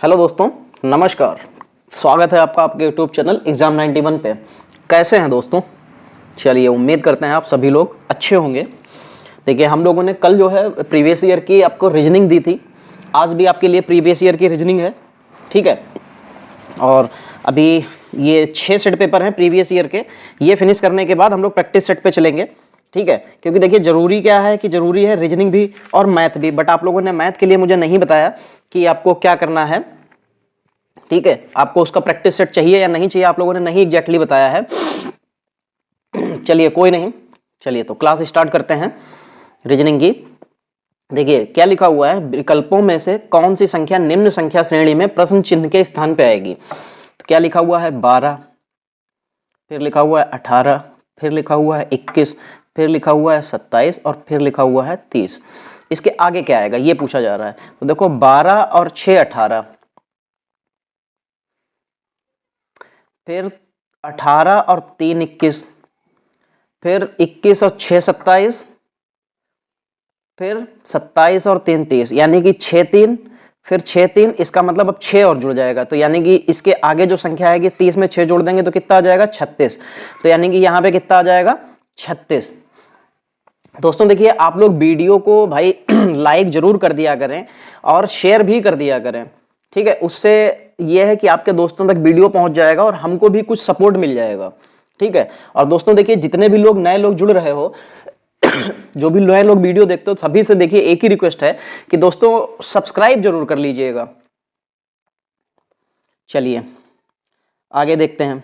Hello दोस्तों, नमस्कार। स्वागत है आपका आपके यूट्यूब चैनल एग्जाम 91 पे। कैसे हैं दोस्तों? चलिए, उम्मीद करते हैं आप सभी लोग अच्छे होंगे। देखिए, हम लोगों ने कल जो है प्रीवियस ईयर की आपको रीजनिंग दी थी। आज भी आपके लिए प्रीवियस ईयर की रीजनिंग है, ठीक है। और अभी ये 6 सेट पेपर हैं प्रीवियस ईयर के। ये फिनिश करने के बाद हम लोग प्रैक्टिस सेट पे चलेंगे, ठीक है। क्योंकि देखिए, जरूरी क्या है कि जरूरी है रीजनिंग भी और मैथ भी। बट आप लोगों ने मैथ के लिए मुझे नहीं बताया कि आपको क्या करना है, ठीक है। आपको उसका प्रैक्टिस सेट चाहिए या नहीं चाहिए, आप लोगों ने नहीं एग्जैक्टली बताया है। चलिए, कोई नहीं। चलिए, तो क्लास स्टार्ट करते हैं रीजनिंग की। देखिए क्या लिखा हुआ है, विकल्पों में से कौन सी संख्या निम्न संख्या श्रेणी में प्रश्न चिन्ह के स्थान पे आएगी। तो क्या लिखा हुआ है, 12, फिर लिखा हुआ है 18, फिर लिखा हुआ है 21, फिर लिखा हुआ है 27 और फिर लिखा हुआ है 30। इसके आगे क्या आएगा ये पूछा जा रहा है। तो देखो, 12 और 6 18, फिर 18 और 3 21, फिर 21 और 6 27, फिर 27 और 3 30, यानी कि 6 3, फिर 6 3। इसका मतलब अब 6 और जुड़ जाएगा, तो यानी कि इसके आगे जो संख्या आएगी 30 में 6 जोड़ देंगे तो कितना आ जाएगा, 36। तो यानी कि यहां पे कितना आ जाएगा, 36। दोस्तों देखिए, आप लोग वीडियो को भाई लाइक जरूर कर दिया करें और शेयर भी कर दिया करें, ठीक है। उससे यह है कि आपके दोस्तों तक वीडियो पहुंच जाएगा और हमको भी कुछ सपोर्ट मिल जाएगा, ठीक है। और दोस्तों देखिए, जितने भी लोग नए लोग जुड़ रहे हो जो भी नए लोग वीडियो देखते हो, सभी से देखिए एक ही रिक्वेस्ट है कि दोस्तों सब्सक्राइब जरूर कर लीजिएगा। चलिए आगे देखते हैं।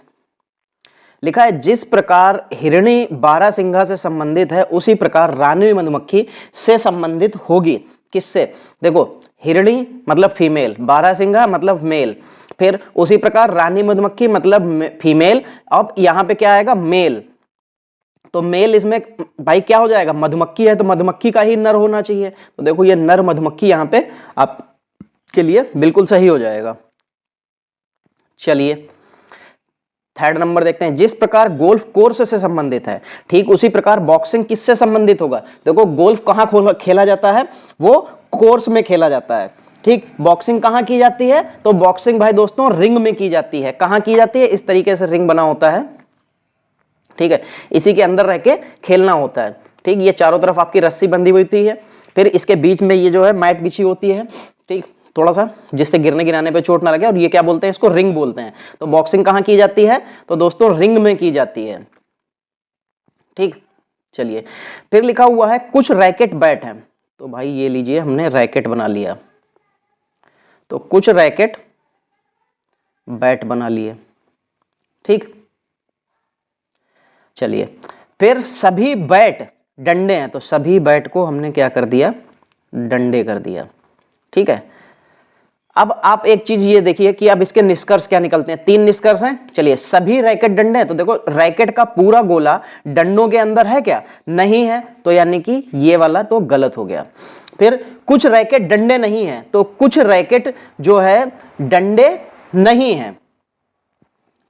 लिखा है, जिस प्रकार हिरणी बारहसिंघा से संबंधित है उसी प्रकार रानी मधुमक्खी से संबंधित होगी। किससे? देखो, हिरणी मतलब फीमेल, बारहसिंघा मतलब मेल, फिर उसी प्रकार रानी मधुमक्खी मतलब फीमेल। अब यहां पे क्या आएगा, मेल। तो मेल इसमें भाई क्या हो जाएगा, मधुमक्खी है तो मधुमक्खी का ही नर होना चाहिए। तो देखो, ये नर मधुमक्खी यहां पे आपके लिए बिल्कुल सही हो जाएगा। चलिए थर्ड नंबर देखते हैं। जिस प्रकार गोल्फ कोर्स से संबंधित है, ठीक उसी प्रकार बॉक्सिंग किससे संबंधित होगा। देखो, गोल्फ कहां खेला जाता है, वो कोर्स में खेला जाता है, ठीक। बॉक्सिंग कहां की जाती है, तो बॉक्सिंग भाई दोस्तों रिंग में की जाती है। कहां की जाती है, इस तरीके से रिंग बना होता है, ठीक है। इसी के अंदर रह के खेलना होता है, ठीक। ये चारों तरफ आपकी रस्सी बंधी हुई होती है, फिर इसके बीच में ये जो है मैट बिछी होती है, ठीक, थोड़ा सा, जिससे गिरने गिराने पे चोट ना लगे। और ये क्या बोलते हैं, इसको रिंग बोलते हैं। तो बॉक्सिंग कहां की जाती है, तो दोस्तों रिंग में की जाती है, ठीक। चलिए, फिर लिखा हुआ है कुछ रैकेट बैट है। तो भाई ये लीजिए, हमने रैकेट बना लिया। तो कुछ रैकेट बैट बना लिए, ठीक। चलिए, फिर सभी बैट डंडे हैं, तो सभी बैट को हमने क्या कर दिया, डंडे कर दिया, ठीक है। अब आप एक चीज ये देखिए कि अब इसके निष्कर्ष क्या निकलते हैं। 3 निष्कर्ष हैं। चलिए, सभी रैकेट डंडे हैं, तो देखो रैकेट का पूरा गोला डंडों के अंदर है क्या, नहीं है, तो यानी कि ये वाला तो गलत हो गया। फिर कुछ रैकेट डंडे नहीं है, तो कुछ रैकेट जो है डंडे नहीं है,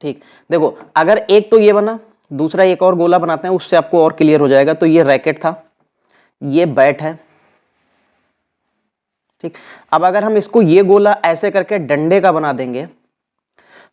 ठीक। देखो, अगर एक तो ये बना, दूसरा एक और गोला बनाते हैं, उससे आपको और क्लियर हो जाएगा। तो ये रैकेट था, ये बैट है, ठीक। अब अगर हम इसको ये गोला ऐसे करके डंडे का बना देंगे,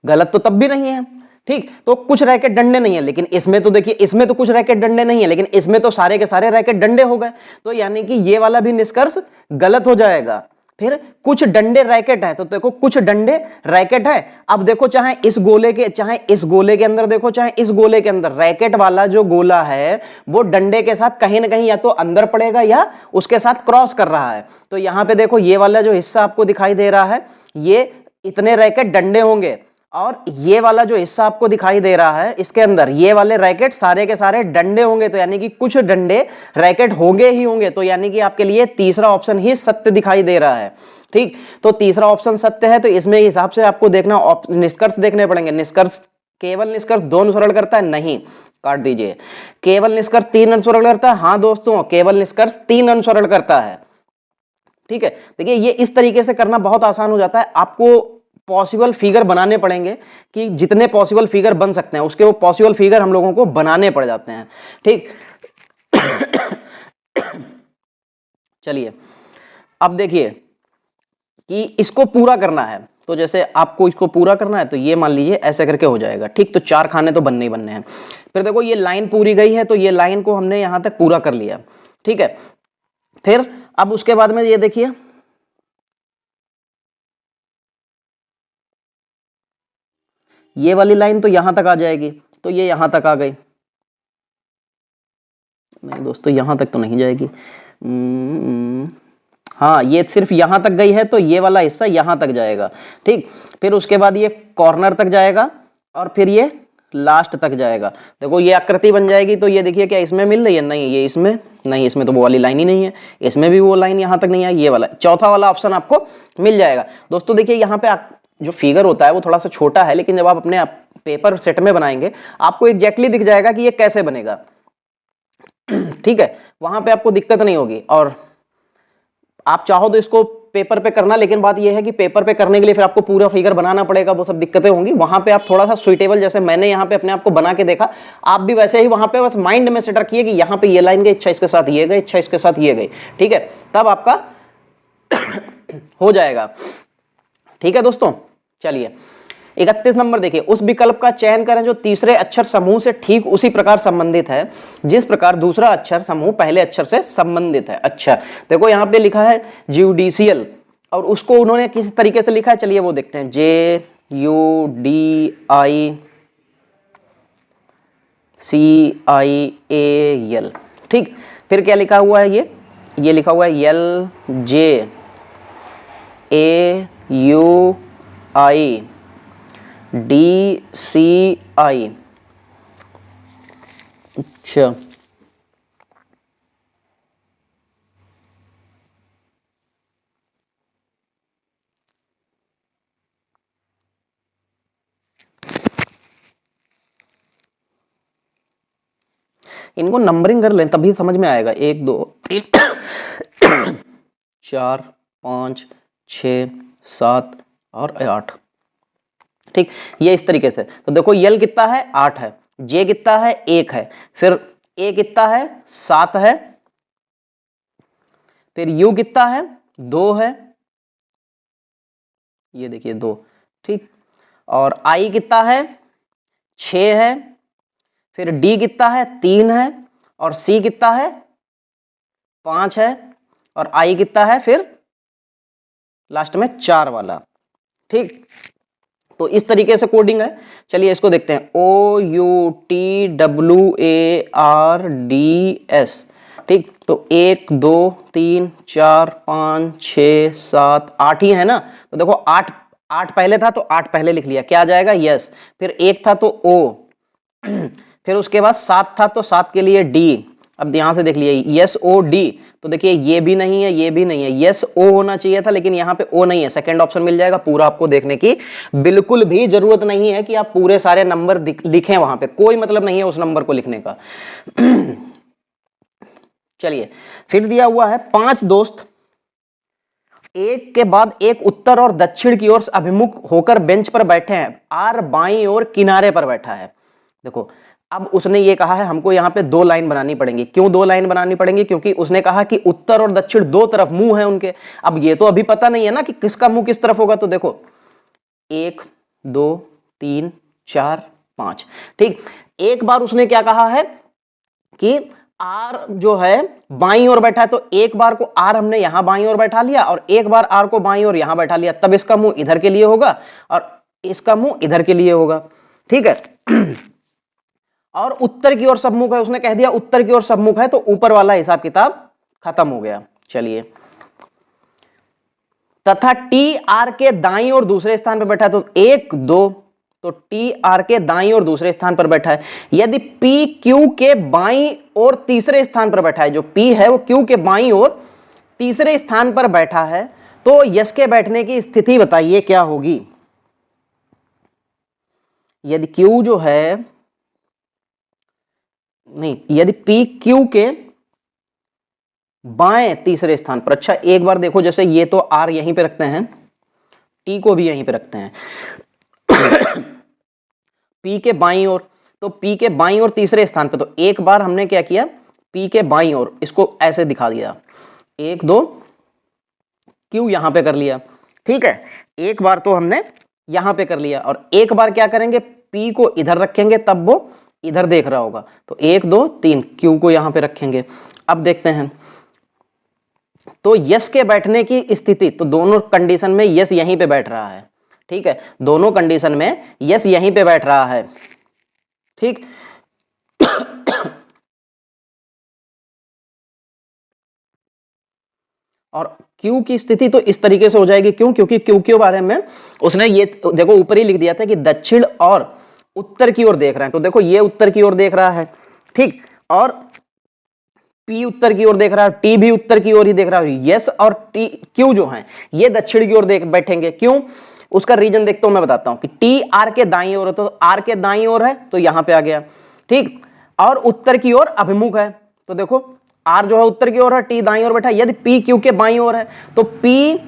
गलत तो तब भी नहीं है, ठीक। तो कुछ रैकेट डंडे नहीं है, लेकिन इसमें तो देखिए, इसमें तो कुछ रैकेट डंडे नहीं है, लेकिन इसमें तो सारे के सारे रैकेट डंडे हो गए। तो यानी कि ये वाला भी निष्कर्ष गलत हो जाएगा। फिर कुछ डंडे रैकेट है, तो देखो कुछ डंडे रैकेट है। अब देखो, चाहे इस गोले के अंदर देखो, चाहे इस गोले के अंदर, रैकेट वाला जो गोला है वो डंडे के साथ कहीं ना कहीं या तो अंदर पड़ेगा या उसके साथ क्रॉस कर रहा है। तो यहां पे देखो, ये वाला जो हिस्सा आपको दिखाई दे रहा है, ये इतने रैकेट डंडे होंगे, और ये वाला जो हिस्सा आपको दिखाई दे रहा है इसके अंदर, ये वाले रैकेट सारे के सारे डंडे होंगे। तो यानी कि कुछ डंडे रैकेट होंगे ही होंगे। तो यानी कि आपके लिए तीसरा ऑप्शन ही सत्य दिखाई दे रहा है, ठीक। तो तीसरा ऑप्शन सत्य है। तो इसमें हिसाब से आपको देखना, निष्कर्ष देखने पड़ेंगे। निष्कर्ष, केवल निष्कर्ष 2 अनुसरण करता है, नहीं, काट दीजिए। केवल निष्कर्ष 3 अनुसरण करता है, हाँ दोस्तों, केवल निष्कर्ष 3 अनुसरण करता है, ठीक है। देखिए, ये इस तरीके से करना बहुत आसान हो जाता है। आपको पॉसिबल फिगर बनाने पड़ेंगे कि जितने पॉसिबल फिगर बन सकते हैं उसके वो पॉसिबल फिगर हम लोगों को बनाने पड़ जाते हैं, ठीक। चलिए, अब देखिए कि इसको पूरा करना है, तो जैसे आपको इसको पूरा करना है तो ये मान लीजिए ऐसे करके हो जाएगा, ठीक। तो 4 खाने तो बनने ही बनने हैं। फिर देखो ये लाइन पूरी गई है, तो ये लाइन को हमने यहां तक पूरा कर लिया, ठीक है। फिर अब उसके बाद में ये देखिए, ये वाली लाइन तो यहां तक आ जाएगी, तो ये यहां तक आ गई। नहीं दोस्तों, यहां तक तो नहीं जाएगी। हाँ, ये सिर्फ यहां तक गई है, तो ये वाला हिस्सा यहां तक जाएगा, ठीक। फिर उसके बाद ये कॉर्नर तक जाएगा और फिर ये लास्ट तक जाएगा। देखो ये आकृति बन जाएगी। तो ये देखिए, क्या इसमें मिल रही है? नहीं, ये इसमें नहीं, इसमें तो वो वाली लाइन ही नहीं है, इसमें भी वो लाइन यहां तक नहीं है। ये वाला चौथा वाला ऑप्शन आपको मिल जाएगा। दोस्तों देखिए, यहाँ पे जो फिगर होता है वो थोड़ा सा छोटा है, लेकिन जब आप अपने पेपर सेट में बनाएंगे आपको एग्जैक्टली दिख जाएगा कि ये कैसे बनेगा, ठीक है। वहां पे आपको दिक्कत नहीं होगी। और आप चाहो तो इसको पेपर पे करना, लेकिन बात यह है कि पेपर पे करने के लिए फिर आपको पूरा फिगर बनाना पड़ेगा, वो सब दिक्कतें होंगी। वहां पे आप थोड़ा सा सुइटेबल, जैसे मैंने यहाँ पे अपने आप को बना के देखा, आप भी वैसे ही वहां पे बस माइंड में सेट रखिए कि यहाँ पे ये लाइन गई, इच्छा इसके साथ ये गई, इच्छा इसके साथ ये गई, ठीक है। तब आपका हो जाएगा, ठीक है दोस्तों। चलिए 31 नंबर देखिए, उस विकल्प का चयन करें जो तीसरे अक्षर समूह से ठीक उसी प्रकार संबंधित है जिस प्रकार दूसरा अक्षर समूह पहले अक्षर से संबंधित है। अच्छा, देखो यहाँ पे लिखा है जुडिशियल, और उसको उन्होंने किस तरीके से लिखा है, चलिए वो देखते हैं। JUDICIAL, ठीक। फिर क्या लिखा हुआ है? ये लिखा हुआ है LJAUIDCI। अच्छा, इनको नंबरिंग कर लें तभी समझ में आएगा। 1 2 3 4 5 6 7 और 8, ठीक। ये इस तरीके से। तो देखो यल कितना है? 8 है। जे कितना है? 1 है। फिर ए कितना है? 7 है। फिर यू कितना है? 2 है, ये देखिए 2, ठीक। और आई कितना है? 6 है। फिर डी कितना है? 3 है। और सी कितना है? 5 है। और आई कितना है? फिर लास्ट में 4 वाला, ठीक। तो इस तरीके से कोडिंग है। चलिए इसको देखते हैं। OUTWARDS, ठीक। तो 1 2 3 4 5 6 7 8 ही है ना। तो देखो 8 पहले था, तो 8 पहले लिख लिया, क्या आ जाएगा? यस। फिर 1 था तो O, फिर उसके बाद 7 था तो 7 के लिए D। अब यहां से देख लिए SOD, तो देखिए ये भी नहीं है, ये भी नहीं है, SO होना चाहिए था, लेकिन यहाँ पे O नहीं है। सेकंड ऑप्शन मिल जाएगा। पूरा आपको देखने की बिल्कुल भी जरूरत नहीं है कि आप पूरे सारे नंबर लिखें, वहां पे कोई मतलब नहीं है उस नंबर को लिखने का। चलिए फिर दिया हुआ है 5 दोस्त एक के बाद एक उत्तर और दक्षिण की ओर अभिमुख होकर बेंच पर बैठे हैं। आर बाईं ओर किनारे पर बैठा है। देखो अब उसने ये कहा है हमको यहाँ पे 2 लाइन बनानी पड़ेंगी। क्यों 2 लाइन बनानी पड़ेंगी? क्योंकि उसने कहा कि उत्तर और दक्षिण 2 तरफ मुंह है उनके। अब ये तो अभी पता नहीं है ना कि किसका मुंह किस तरफ होगा। तो देखो 1 2 3 4 5, ठीक। एक बार उसने क्या कहा है कि आर जो है बाईं ओर बैठा है, तो एक बार को आर हमने यहां बाईं ओर बैठा लिया और एक बार आर को बाईं ओर यहां बैठा लिया, तब इसका मुंह इधर के लिए होगा और इसका मुंह इधर के लिए होगा, ठीक है। और उत्तर की ओर सबमुख है, उसने कह दिया उत्तर की ओर सबमुख है, तो ऊपर वाला हिसाब किताब खत्म हो गया। चलिए, तथा टी आर के दाईं ओर दूसरे स्थान पर बैठा है, तो 1 2, तो टी आर के दाईं ओर दूसरे स्थान पर बैठा है। यदि पी क्यू के बाईं ओर तीसरे स्थान पर बैठा है, जो पी है वो क्यू के बाईं ओर तीसरे स्थान पर बैठा है, तो यश के बैठने की स्थिति बताइए क्या होगी। यदि क्यू जो है, नहीं, यदि पी क्यू के बाएं तीसरे स्थान पर, अच्छा एक बार देखो, जैसे ये तो आर यहीं पे रखते हैं, टी को भी यहीं पे रखते हैं। पी के बाईं ओर, तो पी के बाईं ओर तीसरे स्थान पे, तो एक बार हमने क्या किया, पी के बाईं ओर इसको ऐसे दिखा दिया, 1 2, क्यू यहां पे कर लिया, ठीक है, एक बार तो हमने यहां पे कर लिया और एक बार क्या करेंगे, P को इधर रखेंगे तब वो इधर देख रहा होगा, तो 1 2 3 Q को यहां पे रखेंगे। अब देखते हैं, तो यस के बैठने की स्थिति, तो दोनों कंडीशन में यस यहीं पे बैठ रहा है। ठीक है, दोनों कंडीशन में यस यहीं पे बैठ रहा है। ठीक, और Q की स्थिति तो इस तरीके से हो जाएगी, क्यों, क्योंकि Q के बारे में उसने ये देखो ऊपर ही लिख दिया था कि दक्षिण और उत्तर की ओर देख रहे हैं, तो देखो ये उत्तर की ओर देख रहा है। ठीक, और P उत्तर की ओर देख रहा है, T भी उत्तर की ओर ही देख रहा है। यस और Q जो है ये दक्षिण की ओर देख बैठेंगे, क्यों, उसका रीजन देखता हूं, मैं बताता हूं कि T R के दाईं ओर है, तो R के दाईं ओर है तो यहां पे आ गया। ठीक, और उत्तर की ओर अभिमुख है, तो देखो R जो है उत्तर की ओर है, T दाईं ओर बैठा। यदि P Q के बाईं ओर है तो P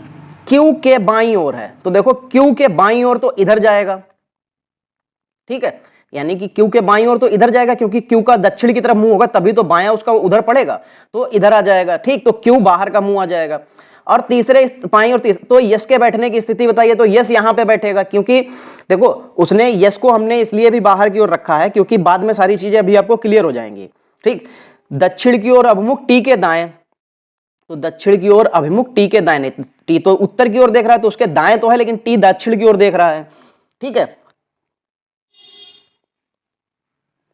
Q के बाईं ओर है, तो देखो Q के बाईं ओर तो इधर जाएगा। ठीक है, यानी कि Q के बाईं ओर तो इधर जाएगा, क्योंकि Q का दक्षिण की तरफ मुंह होगा तभी तो बायां उसका उधर पड़ेगा, तो इधर आ जाएगा। ठीक, तो Q बाहर का मुंह आ जाएगा। और तीसरे बाईं और तो यस के बैठने की स्थिति बताइए, तो यस यहां पे बैठेगा, क्योंकि देखो उसने यस को हमने इसलिए भी बाहर की ओर रखा है क्योंकि बाद में सारी चीजें अभी आपको क्लियर हो जाएंगी। ठीक, दक्षिण की ओर अभिमुख T के दाएं, तो दक्षिण की ओर अभिमुख T के दाएं, T तो उत्तर की ओर देख रहा है तो उसके दाएं तो है, लेकिन T दक्षिण की ओर देख रहा है। ठीक है,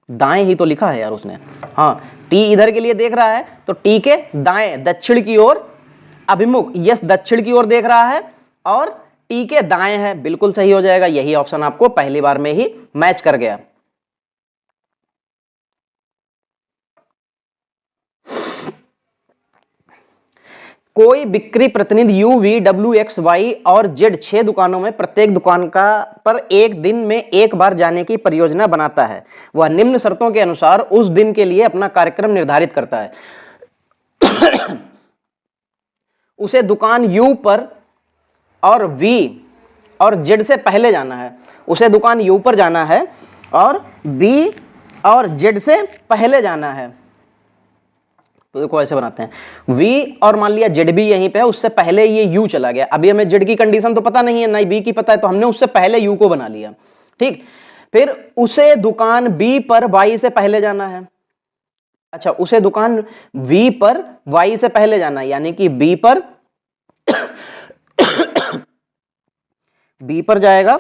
दाएं ही तो लिखा है यार उसने, हाँ, T इधर के लिए देख रहा है तो T के दाएं दक्षिण की ओर अभिमुख, यस दक्षिण की ओर देख रहा है और T के दाएं है, बिल्कुल सही हो जाएगा। यही ऑप्शन आपको पहली बार में ही मैच कर गया। कोई बिक्री प्रतिनिधि U V W X Y और Z 6 दुकानों में प्रत्येक दुकान का पर एक दिन में एक बार जाने की परियोजना बनाता है। वह निम्न शर्तों के अनुसार उस दिन के लिए अपना कार्यक्रम निर्धारित करता है। उसे दुकान U पर और V और Z से पहले जाना है, उसे दुकान U पर जाना है और B और Z से पहले जाना है। तो देखो ऐसे बनाते हैं, V और मान लिया Z भी यहीं पे है, उससे पहले ये U चला गया। अभी हमें Z की कंडीशन तो पता नहीं है, ना B की पता है, तो हमने उससे पहले U को बना लिया। ठीक, फिर उसे दुकान B पर Y से पहले जाना है। अच्छा, उसे दुकान V पर Y से पहले जाना है, यानी कि B पर जाएगा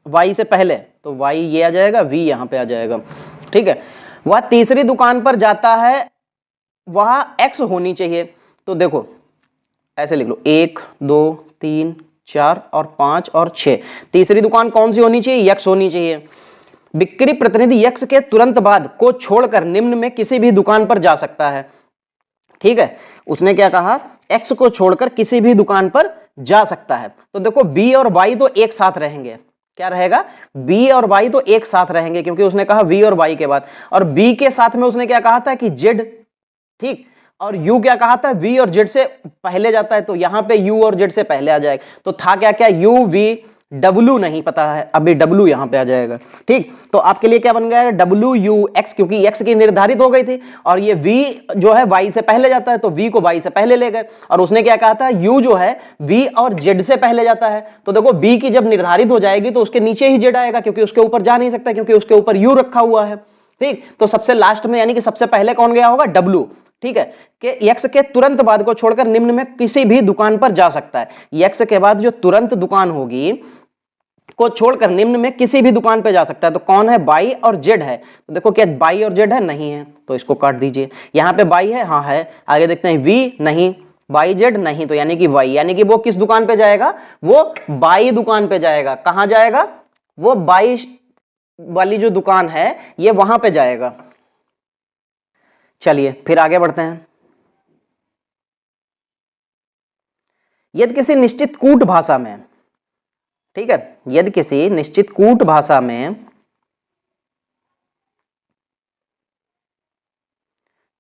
Y से पहले, तो Y ये आ जाएगा, V यहां पे आ जाएगा। ठीक है, वह तीसरी दुकान पर जाता है, वहां X होनी चाहिए, तो देखो ऐसे लिख लो 1 2 3 4 और 5 और 6, तीसरी दुकान कौन सी होनी चाहिए, X होनी चाहिए। बिक्री प्रतिनिधि X के तुरंत बाद को छोड़कर निम्न में किसी भी दुकान पर जा सकता है। ठीक है, उसने क्या कहा, X को छोड़कर किसी भी दुकान पर जा सकता है, तो देखो B और Y तो एक साथ रहेंगे, क्या रहेगा, B और Y तो एक साथ रहेंगे, क्योंकि उसने कहा V और Y के बाद, और B के साथ में उसने क्या कहा था कि Z। ठीक, और U क्या कहा था, V और Z से पहले जाता है, तो यहां पे U और Z से पहले आ जाएगा, तो था क्या क्या, U V W नहीं पता है, अभी W यहां पे आ जाएगा। ठीक, तो आपके लिए क्या बन गया, W U X, क्योंकि X की निर्धारित हो गई थी, और ये V जो है Y से पहले जाता है, तो V को Y से पहले ले गए, और उसने क्या कहा था, U जो है V और Z से पहले जाता है, तो देखो B की जब निर्धारित हो जाएगी तो उसके नीचे ही Z आएगा, क्योंकि उसके ऊपर जा नहीं सकता, क्योंकि उसके ऊपर U रखा हुआ है। ठीक, तो सबसे लास्ट में यानी कि सबसे पहले कौन गया होगा, W। ठीक है, कि X के तुरंत बाद को छोड़कर निम्न में किसी भी दुकान पर जा सकता है। X के बाद जो तुरंत दुकान होगी को छोड़कर निम्न में किसी भी दुकान पर जा सकता है, तो कौन है, Y और Z है, तो देखो क्या Y और Z है, नहीं है, तो इसको काट दीजिए। यहां पे Y है, हाँ है, आगे देखते हैं V नहीं, YZ नहीं, तो यानी कि Y, यानी कि वो किस दुकान पे जाएगा, वो बाई दुकान पे जाएगा। कहां जाएगा, वो बाई वाली जो दुकान है ये वहां पे जाएगा। चलिए फिर आगे बढ़ते हैं। यदि किसी निश्चित कूट भाषा में, ठीक है, यदि किसी निश्चित कूट भाषा में,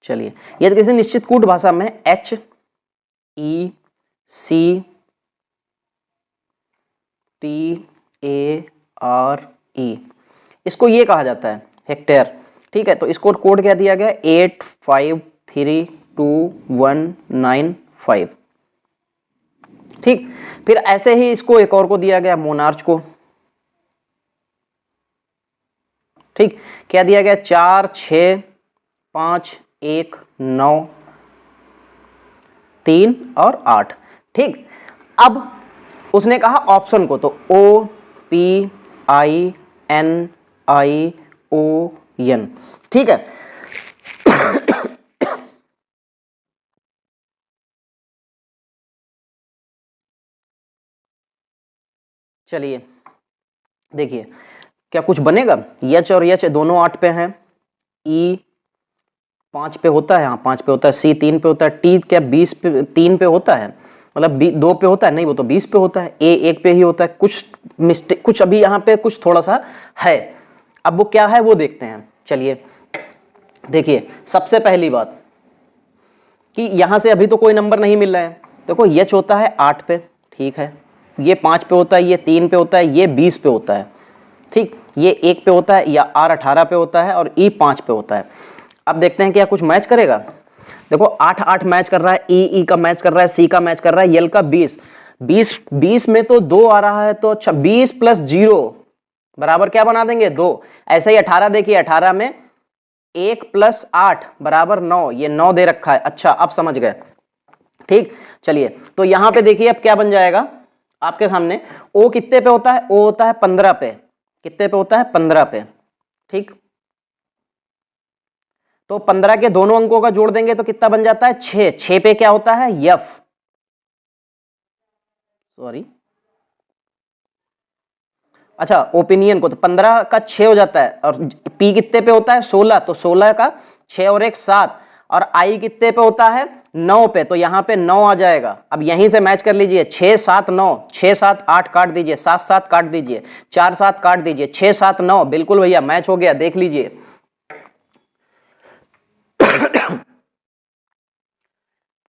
चलिए यदि किसी निश्चित कूट भाषा में HECTARE इसको ये कहा जाता है, हेक्टेयर। ठीक है, तो इसको कोड क्या दिया गया, 85321995। ठीक, फिर ऐसे ही इसको एक और को दिया गया मोनार्च को। ठीक, क्या दिया गया 4 6 5 1 9 3 और 8। ठीक, अब उसने कहा ऑप्शन को, तो OPINION। ठीक है, चलिए देखिए क्या कुछ बनेगा। H और H दोनों 8 पे हैं, E 5 पे होता है, हाँ 5 पे होता है, C 3 पे होता है, T क्या 20 पे 3 पे होता है, मतलब 2 पे होता है, नहीं वो तो 20 पे होता है, A 1 पे ही होता है। कुछ मिस्टेक, कुछ अभी यहाँ पे कुछ थोड़ा सा है, अब वो क्या है वो देखते हैं। चलिए देखिए, सबसे पहली बात कि यहाँ से अभी तो कोई नंबर नहीं मिल रहा है। देखो H होता है 8 पे, ठीक है, ये 5 पे होता है, ये 3 पे होता है, ये 20 पे होता है। ठीक, ये 1 पे होता है, या R 18 पे होता है और E 5 पे होता है। अब देखते हैं क्या कुछ मैच करेगा। देखो 8 8 मैच कर रहा है, E का मैच कर रहा है, C का मैच कर रहा है, L का 20 20 में तो 2 आ रहा है, तो 20 प्लस 0 बराबर क्या बना देंगे 2। ऐसे ही 18 देखिए, 18 में 1 प्लस 8 बराबर 9, ये 9 दे रखा है। अच्छा अब समझ गए। ठीक, चलिए तो यहां पे देखिए अब क्या बन जाएगा आपके सामने। O कितने पे होता है, O होता है 15 पे, कितने पे होता है 15 पे। ठीक, तो 15 के दोनों अंकों का जोड़ देंगे तो कितना बन जाता है 6। 6 पे क्या होता है F, सॉरी अच्छा ओपिनियन को, तो 15 का 6 हो जाता है, और P कितने पे होता है 16, तो 16 का 6 और 1 7, और I कितने पे होता है 9 पे, तो यहाँ पे 9 आ जाएगा। अब यहीं से मैच कर लीजिए, 6 7 9, 6 7 8 काट दीजिए, 7 7 काट दीजिए, 4 7 काट दीजिए, 6 7 9, बिल्कुल भैया मैच हो गया, देख लीजिए।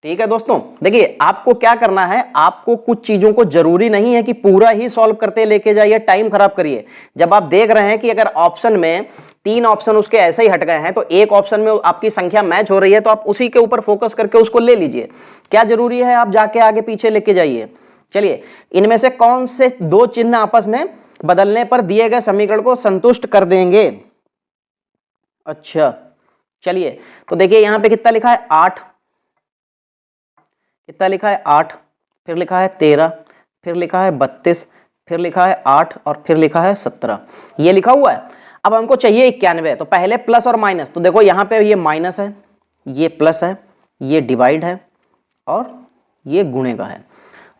ठीक है दोस्तों, देखिए आपको क्या करना है, आपको कुछ चीजों को जरूरी नहीं है कि पूरा ही सॉल्व करते लेके जाइए, टाइम खराब करिए। जब आप देख रहे हैं कि अगर ऑप्शन में 3 ऑप्शन उसके ऐसे ही हट गए हैं, तो एक ऑप्शन में आपकी संख्या मैच हो रही है, तो आप उसी के ऊपर फोकस करके उसको ले लीजिए। क्या जरूरी है आप जाके आगे पीछे लेके जाइए। चलिए, इनमें से कौन से 2 चिन्ह आपस में बदलने पर दिए गए समीकरण को संतुष्ट कर देंगे। अच्छा चलिए, तो देखिए यहां पे कितना लिखा है 8, कितना लिखा है 8, फिर लिखा है 13, फिर लिखा है 32, फिर लिखा है 8 और फिर लिखा है 17, ये लिखा हुआ है। अब हमको चाहिए 91, तो पहले प्लस और माइनस, तो देखो यहाँ पे ये माइनस है, ये प्लस है, ये डिवाइड है और ये गुणे का है।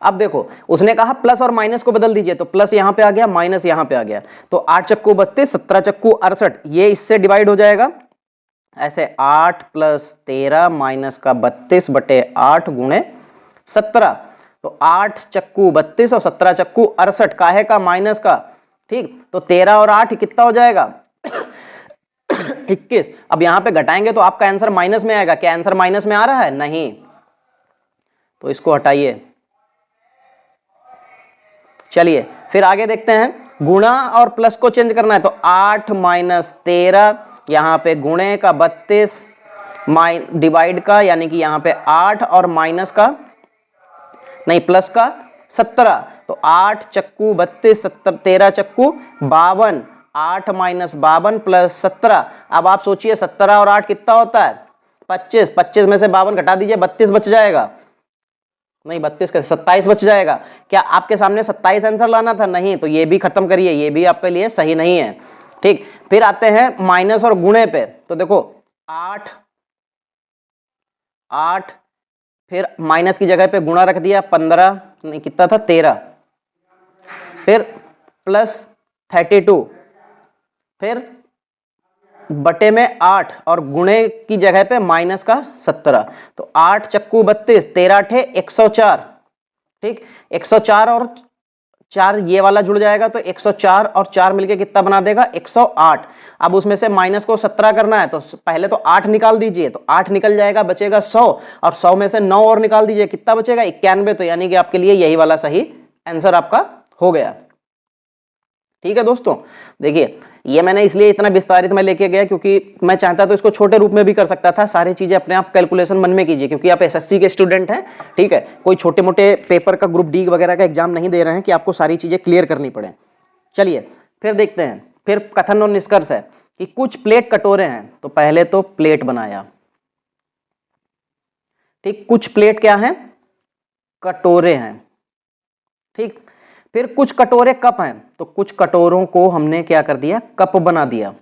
अब देखो उसने कहा प्लस और माइनस को बदल दीजिए, तो प्लस यहाँ पे आ गया, माइनस यहाँ पे आ गया, तो 8 चक्कू 32, 17 चक्कू 68, ये इससे डिवाइड हो जाएगा ऐसे, 8 प्लस 13 माइनस का 32 बटे 8 गुणे 17, तो 8 चक्कू 32 और 17 चक्कू 68, काहे का माइनस का। ठीक, तो 13 और 8 कितना हो जाएगा 21। अब यहां पे घटाएंगे तो आपका आंसर माइनस में आएगा, क्या आंसर माइनस में आ रहा है, नहीं, तो इसको हटाइए। चलिए फिर आगे देखते हैं, गुणा और प्लस को चेंज करना है, तो 8 माइनस 13, यहां पे गुणे का 32 डिवाइड का, यानी कि यहां पे 8 और माइनस का नहीं प्लस का 17, तो 8 चक्कू 32, 13 चक्कू 52, 8 माइनस 52 प्लस 17। अब आप सोचिए 17 और 8 कितना होता है 25, 25 में से 52 घटा दीजिए, 32 बच जाएगा, नहीं 32 का 27 बच जाएगा। क्या आपके सामने 27 आंसर लाना था, नहीं, तो ये भी खत्म करिए, ये भी आपके लिए सही नहीं है। ठीक, फिर आते हैं माइनस और गुणे पे, तो देखो 8 8, फिर माइनस की जगह पे गुणा रख दिया, 15 नहीं कितना था 13, फिर प्लस 32, फिर बटे में 8 और गुणे की जगह पे माइनस का 17, तो 8 चक्कू 32, 13 8 104। ठीक, 104 और 4 ये वाला जुड़ जाएगा, तो 104 और 4 मिलके कितना बना देगा 108। अब उसमें से माइनस को 17 करना है, तो पहले तो 8 निकाल दीजिए, तो 8 निकल जाएगा, बचेगा 100, और 100 में से 9 और निकाल दीजिए, कितना बचेगा 91, तो यानी कि आपके लिए यही वाला सही आंसर आपका हो गया। ठीक है दोस्तों, देखिए ये मैंने इसलिए इतना विस्तारित में लेके गया क्योंकि मैं चाहता तो इसको छोटे रूप में भी कर सकता था, सारी चीजें अपने आप कैलकुलेशन मन में कीजिए क्योंकि आप एसएससी के स्टूडेंट हैं, ठीक है, कोई छोटे मोटे पेपर का ग्रुप डी वगैरह का एग्जाम नहीं दे रहे हैं कि आपको सारी चीजें क्लियर करनी पड़े। चलिए फिर देखते हैं, फिर कथन और निष्कर्ष है कि कुछ प्लेट कटोरे हैं, तो पहले तो प्लेट बनाया, ठीक, कुछ प्लेट क्या है, कटोरे हैं, ठीक, फिर कुछ कटोरे कप हैं, तो कुछ कटोरों को हमने क्या कर दिया, कप बना दिया,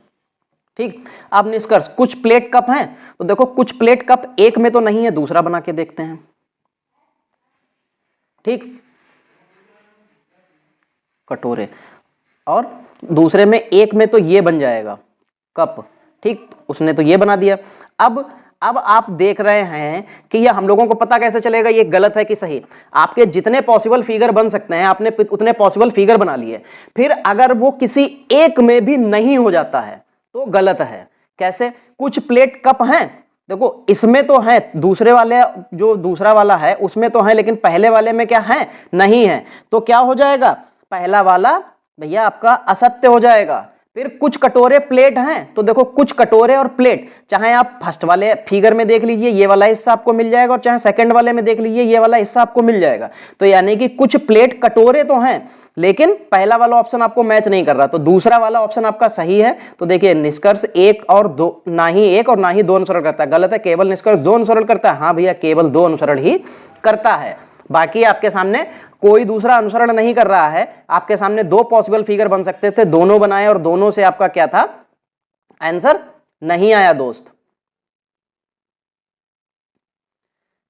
ठीक। अब निष्कर्ष, कुछ प्लेट कप हैं, तो देखो कुछ प्लेट कप एक में तो नहीं है, दूसरा बना के देखते हैं, ठीक, कटोरे, और दूसरे में एक में तो ये बन जाएगा कप, ठीक, उसने तो ये बना दिया। अब आप देख रहे हैं कि यह हम लोगों को पता कैसे चलेगा ये गलत है कि सही। आपके जितने पॉसिबल फिगर बन सकते हैं आपने उतने पॉसिबल फिगर बना लिए, फिर अगर वो किसी एक में भी नहीं हो जाता है तो गलत है। कैसे, कुछ प्लेट कप हैं, देखो इसमें तो है, दूसरे वाले जो दूसरा वाला है उसमें तो है, लेकिन पहले वाले में क्या है, नहीं है, तो क्या हो जाएगा, पहला वाला भैया आपका असत्य हो जाएगा। फिर कुछ कटोरे प्लेट हैं, तो देखो कुछ कटोरे और प्लेट, चाहे आप फर्स्ट वाले फिगर में देख लीजिए ये वाला हिस्सा आपको मिल जाएगा, और चाहे सेकंड वाले में देख लीजिए ये वाला हिस्सा आपको मिल जाएगा। तो यानी कि कुछ प्लेट कटोरे तो हैं, लेकिन पहला वाला ऑप्शन आपको मैच नहीं कर रहा, तो दूसरा वाला ऑप्शन आपका सही है। तो देखिए निष्कर्ष एक और दो, ना ही एक और ना ही दो अनुसरण करता है, गलत है, केवल निष्कर्ष दो अनुसरण करता है। हाँ भैया, केवल दो अनुसरण ही करता है, बाकी आपके सामने कोई दूसरा अनुसरण नहीं कर रहा है। आपके सामने दो पॉसिबल फिगर बन सकते थे, दोनों बनाए और दोनों से आपका क्या था, आंसर नहीं आया दोस्त।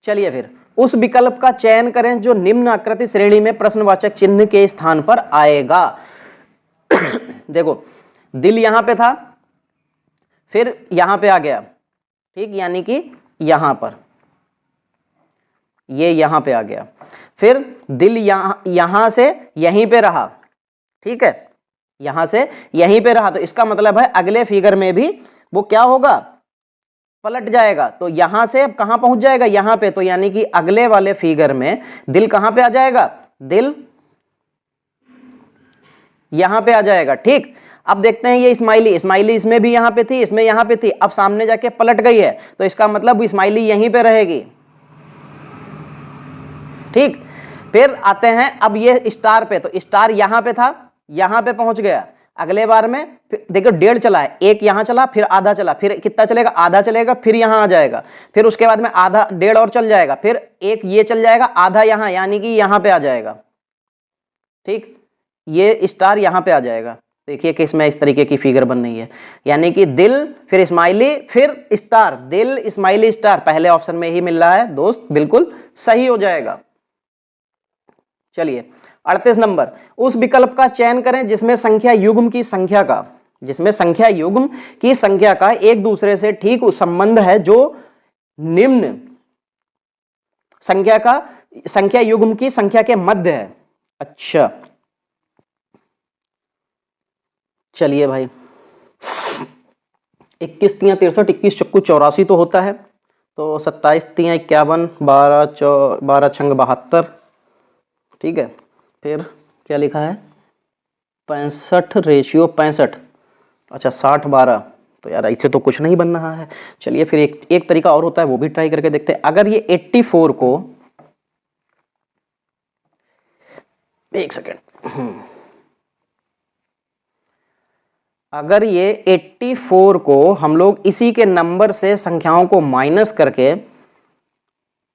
चलिए फिर उस विकल्प का चयन करें जो निम्न आकृति श्रेणी में प्रश्नवाचक चिन्ह के स्थान पर आएगा। देखो दिल यहां पे था, फिर यहां पे आ गया, ठीक, यानी कि यहां पर, ये यहां पे आ गया, फिर दिल यहां से यहीं पे रहा, ठीक है, यहां से यहीं पे रहा, तो इसका मतलब है अगले फिगर में भी वो क्या होगा, पलट जाएगा। तो यहां से कहां पहुंच जाएगा, यहां पे, तो यानी कि अगले वाले फिगर में दिल कहां पे आ जाएगा, दिल यहां पे आ जाएगा, ठीक। अब देखते हैं ये स्माइली, स्माइली इसमें भी यहां पे थी, इसमें यहां पे थी, अब सामने जाके पलट गई है, तो इसका मतलब स्माइली यहीं पे रहेगी, ठीक। फिर आते हैं अब ये स्टार पे, तो स्टार यहां पे था, यहां पे पहुंच गया, अगले बार में देखो डेढ़ चला है, एक यहां चला, फिर आधा चला, फिर कितना चलेगा, आधा चलेगा, फिर यहां आ जाएगा, फिर उसके बाद में आधा डेढ़ और चल जाएगा, फिर एक ये चल जाएगा, आधा यहां, यानी कि यहां पे आ जाएगा, ठीक, ये स्टार यहां पे आ जाएगा। देखिए कि इसमें इस तरीके की फिगर बन रही है, यानी कि दिल फिर स्माइली फिर स्टार, दिल स्माइली स्टार पहले ऑप्शन में ही मिल रहा है दोस्त, बिल्कुल सही हो जाएगा। चलिए 38 नंबर, उस विकल्प का चयन करें जिसमें संख्या युग्म की संख्या का, जिसमें संख्या युग्म की संख्या का एक दूसरे से ठीक संबंध है जो निम्न संख्या का, संख्या युग्म की संख्या के मध्य है। अच्छा चलिए भाई, 21 तियां 63, 21 चक्कू 84 तो होता है, तो 27 तियां 51, 12 छंग 72, ठीक है। फिर क्या लिखा है, 65 रेशियो 65, अच्छा 60 12, तो यार इससे तो कुछ नहीं बन रहा है। चलिए फिर एक तरीका और होता है, वो भी ट्राई करके देखते हैं। अगर ये 84 को, एक सेकेंड, अगर ये 84 को हम लोग इसी के नंबर से संख्याओं को माइनस करके,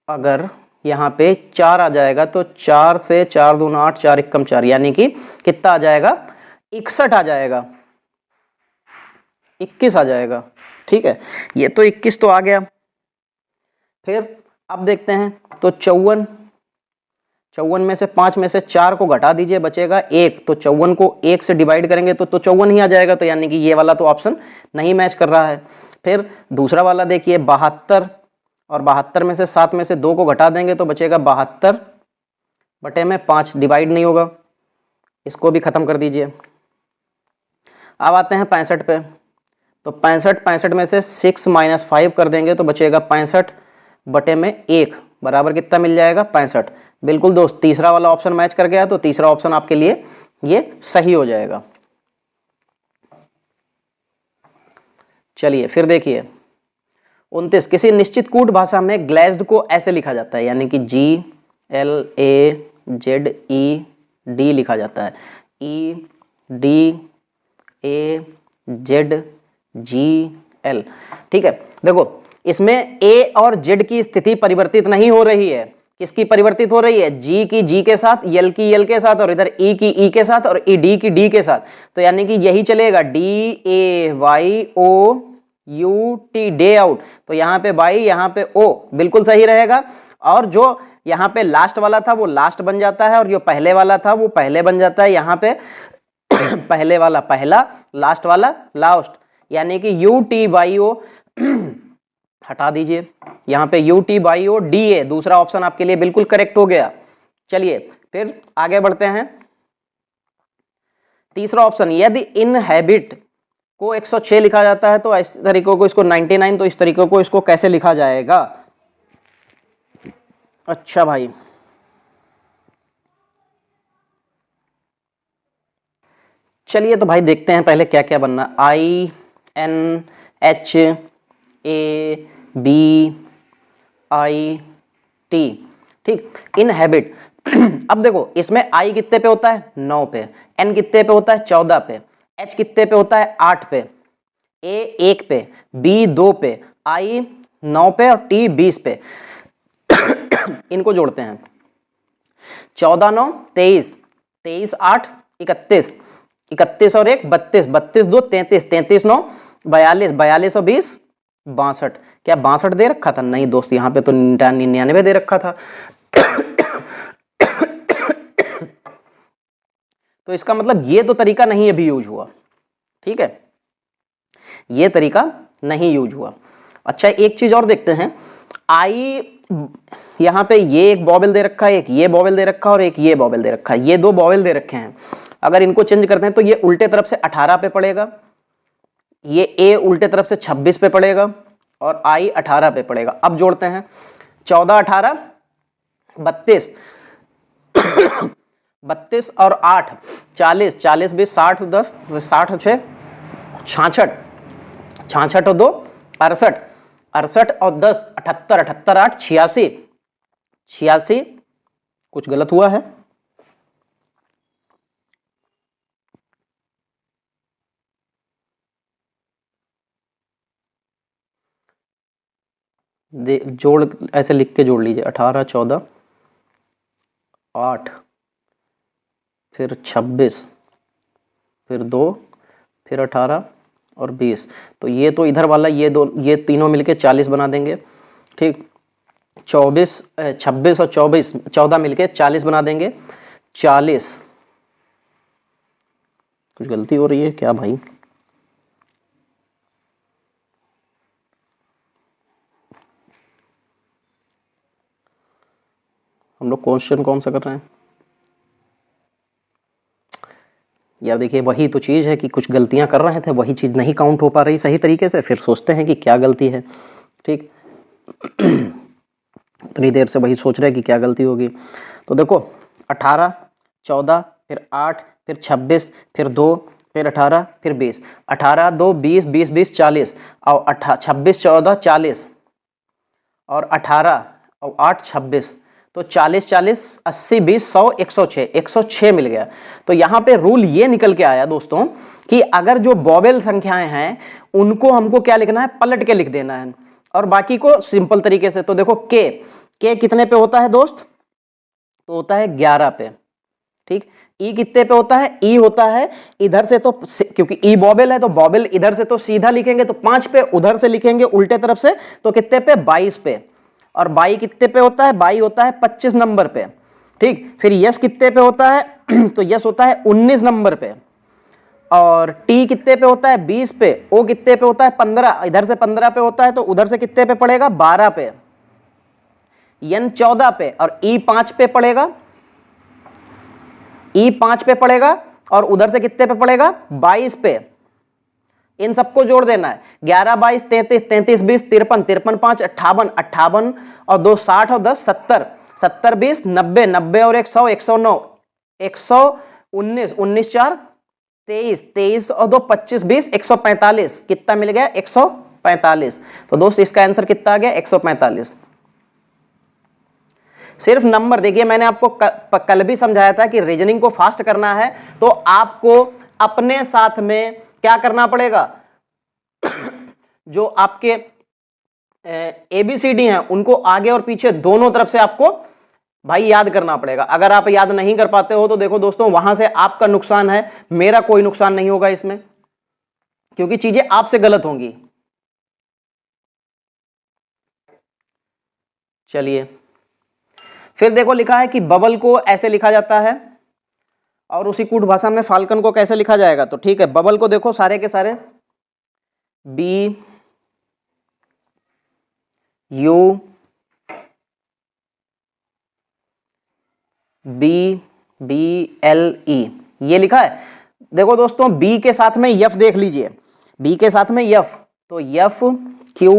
अगर यहाँ पे 4 आ जाएगा, तो 4 से 4 दूना 8, 4 एकम 4, यानी कि कितना आ जाएगा, 61 आ जाएगा, 21 आ जाएगा, ठीक है। ये तो 21 तो आ गया। फिर अब देखते हैं, तो 54 में से 5 में से 4 को घटा दीजिए, बचेगा 1, तो 54 को 1 से डिवाइड करेंगे तो 54 ही आ जाएगा, तो यानी कि ये वाला तो ऑप्शन नहीं मैच कर रहा है। फिर दूसरा वाला देखिए 72, और 72 में से 7 में से 2 को घटा देंगे तो बचेगा 72 बटे में 5, डिवाइड नहीं होगा, इसको भी खत्म कर दीजिए। अब आते हैं 65 पे, तो 65 में से 6 - 5 कर देंगे तो बचेगा 65 बटे में 1, बराबर कितना मिल जाएगा, 65। बिल्कुल दोस्त, तीसरा वाला ऑप्शन मैच कर गया, तो तीसरा ऑप्शन आपके लिए ये सही हो जाएगा। चलिए फिर देखिए 29, किसी निश्चित कूट भाषा में ग्लेज्ड को ऐसे लिखा जाता है, यानी कि GLAZED लिखा जाता है, EDAZGL। ठीक है, देखो इसमें ए और जेड की स्थिति परिवर्तित नहीं हो रही है, किसकी परिवर्तित हो रही है? जी की जी के साथ, यल की यल के साथ, और इधर ई की ई के साथ, और डी की डी के साथ। तो यानी कि यही चलेगा, DAYOUT, डे आउट। तो यहाँ पे बाई, यहाँ पे ओ, बिल्कुल सही रहेगा। और जो यहाँ पे लास्ट वाला था वो लास्ट बन जाता है, और जो पहले वाला था वो पहले बन जाता है। यहाँ पे पहले वाला पहला, लास्ट वाला लास्ट, यानी कि UTYO हटा दीजिए, यहाँ पे UTYODA, दूसरा ऑप्शन आपके लिए बिल्कुल करेक्ट हो गया। चलिए फिर आगे बढ़ते हैं। तीसरा ऑप्शन, यदि इनहैबिट को 106 लिखा जाता है तो इस तरीकों को इसको 99, तो इस तरीकों को इसको कैसे लिखा जाएगा? अच्छा भाई, चलिए तो भाई देखते हैं पहले क्या क्या बनना। INHABIT, ठीक, इनहैबिट। अब देखो इसमें आई कितने पे होता है? 9 पे। एन कितने पे होता है? 14 पे। एच कितने पे होता है? 8 पे। ए 1 पे, बी 2 पे, आई 9 पे, और टी 20 पे। इनको जोड़ते हैं, 14 9 23, 23 8 31, 31 और 1 32, 32 2 33, 33 9 42, 42 और 20 62। क्या 62 दे रखा था? नहीं दोस्त, यहाँ पे तो 99 दे रखा था। तो इसका मतलब ये तो तरीका नहीं अभी यूज हुआ, ठीक है, ये तरीका नहीं यूज हुआ। अच्छा एक चीज और देखते हैं, आई यहाँ पे ये एक बॉबल दे रखा है, एक ये बॉबल दे रखा है, और एक ये बॉबल दे रखा है, ये दो बॉबल दे रखे हैं। अगर इनको चेंज करते हैं तो ये उल्टे तरफ से 18 पे पड़ेगा, ये ए उल्टे तरफ से 26 पे पड़ेगा, और आई 18 पे पड़ेगा। अब जोड़ते हैं, 14 18 32, 32 और 8 40, 40 20 60 10 60 6 66, 66 और 2 68, 68 और 10 78, 78 8 86, 86, कुछ गलत हुआ है? जोड़ ऐसे लिख के जोड़ लीजिए, 18 14 8, फिर 26, फिर 2, फिर 18 और 20। तो ये तो इधर वाला, ये तीनों मिलके 40 बना देंगे, ठीक। 26 और 24 14 मिलके 40 बना देंगे, 40। कुछ गलती हो रही है क्या भाई? हम लोग क्वेश्चन कौन सा कर रहे हैं यार? देखिए वही तो चीज़ है कि कुछ गलतियां कर रहे थे, वही चीज़ नहीं काउंट हो पा रही सही तरीके से, फिर सोचते हैं कि क्या गलती है, ठीक। इतनी देर से वही सोच रहे हैं कि क्या गलती होगी। तो देखो 18 14 फिर 8 फिर 26 फिर 2 फिर 18 फिर 20, 18 2 20 20 20 40, और 26 14 40, और 18 और 8 26, तो 40 40 80 20 100 106, 106 मिल गया। तो यहाँ पे रूल ये निकल के आया दोस्तों कि अगर जो बॉबल संख्याएं हैं उनको हमको क्या लिखना है? पलट के लिख देना है, और बाकी को सिंपल तरीके से। तो देखो के कितने पे होता है दोस्त? तो होता है 11 पे, ठीक। ई कितने पे होता है? ई होता है इधर से, तो क्योंकि ई बॉबल है तो बॉबल इधर से तो सीधा लिखेंगे तो 5 पे, उधर से लिखेंगे उल्टे तरफ से तो कितने पे? 22 पे। और बाई कितने पे होता है? बाई होता है 25 नंबर पे, ठीक। फिर यस कितने पे होता है? तो यस होता है 19 नंबर पे। और टी कितने पे होता है? 20 पे। ओ कितने पे होता है? 15, इधर से 15 पे होता है तो उधर से कितने पे पड़ेगा? 12 पे। एन 14 पे, और ई 5 पे पड़ेगा, ई 5 पे पड़ेगा, और उधर से कितने पे पड़ेगा? 22 पे। इन सबको जोड़ देना है, 11 22 33, 33 20 53, 53 5 58, 58 और 2 60 और 10 70, 70 20 90, 90 और 100 109, 119, 19 4 23, 23 और 2 25, 20, 145, कितना मिल गया? 145। तो दोस्त इसका आंसर कितना आ गया? 145। सिर्फ नंबर देखिए, मैंने आपको कल भी समझाया था कि रीजनिंग को फास्ट करना है तो आपको अपने साथ में क्या करना पड़ेगा, जो आपके ABCD हैं उनको आगे और पीछे दोनों तरफ से आपको भाई याद करना पड़ेगा। अगर आप याद नहीं कर पाते हो तो देखो दोस्तों, वहां से आपका नुकसान है, मेरा कोई नुकसान नहीं होगा इसमें, क्योंकि चीजें आपसे गलत होंगी। चलिए फिर देखो, लिखा है कि बबल को ऐसे लिखा जाता है और उसी कूट भाषा में फाल्कन को कैसे लिखा जाएगा। तो ठीक है, बबल को देखो सारे के सारे BUBLE ये लिखा है। देखो दोस्तों, बी के साथ में यफ देख लीजिए, बी के साथ में यफ, तो F Q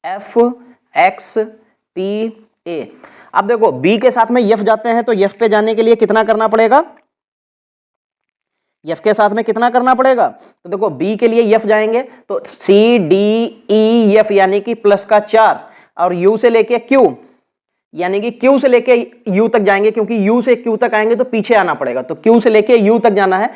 F x P A. अब देखो बी के साथ में यफ जाते हैं तो यफ पे जाने के लिए कितना करना पड़ेगा? यफ के साथ में कितना करना पड़ेगा? तो देखो बी के लिए यफ जाएंगे तो सी डी ई एफ यानी कि प्लस का 4, और यू से लेके क्यू यानी कि क्यू से लेके यू तक जाएंगे, क्योंकि यू से क्यू तक आएंगे तो पीछे आना पड़ेगा, तो क्यू से लेके यू तक जाना है,